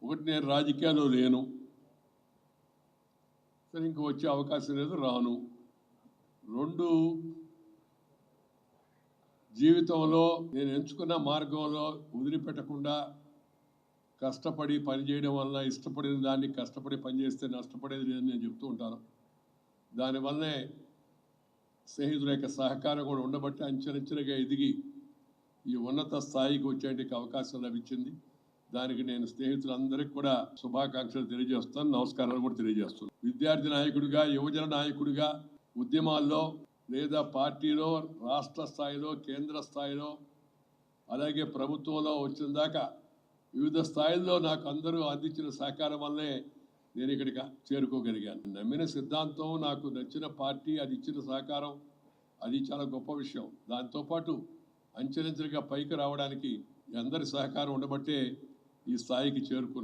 ఒకటి, నేను రాజకీయాల్లో లేను, సరే ఇంక వచ్చే అవకాశం లేదు, రాను. రెండు, జీవితంలో నేను ఎంచుకున్న మార్గంలో వదిలిపెట్టకుండా కష్టపడి పనిచేయడం వలన, ఇష్టపడిన దాన్ని కష్టపడి పనిచేస్తే నష్టపడేది లేదని నేను చెప్తూ ఉంటాను. దానివల్లనే స్నేహితుల యొక్క సహకారం కూడా ఉండబట్టి అంచెలంచెలుగా ఎదిగి ఈ ఉన్నత స్థాయికి వచ్చేందుకు అవకాశం లభించింది. దానికి నేను స్నేహితులందరికీ కూడా శుభాకాంక్షలు తెలియజేస్తాను, నమస్కారాలు కూడా తెలియజేస్తున్నాను. విద్యార్థి నాయకుడిగా, యువజన నాయకుడిగా ఉద్యమాల్లో లేదా పార్టీలో, రాష్ట్ర స్థాయిలో, కేంద్ర స్థాయిలో, అలాగే ప్రభుత్వంలో వచ్చిన దాకా వివిధ స్థాయిల్లో నాకు అందరూ అందించిన సహకారం వల్లే నేను ఇక్కడికి చేరుకోగలిగాను. నమ్మిన సిద్ధాంతం, నాకు నచ్చిన పార్టీ, అది ఇచ్చిన సహకారం, అది చాలా గొప్ప విషయం. దాంతోపాటు అంచెలంచెలుగా పైకి రావడానికి అందరి సహకారం ఉండబట్టే ఈ స్థాయికి చేరుకున్నాను.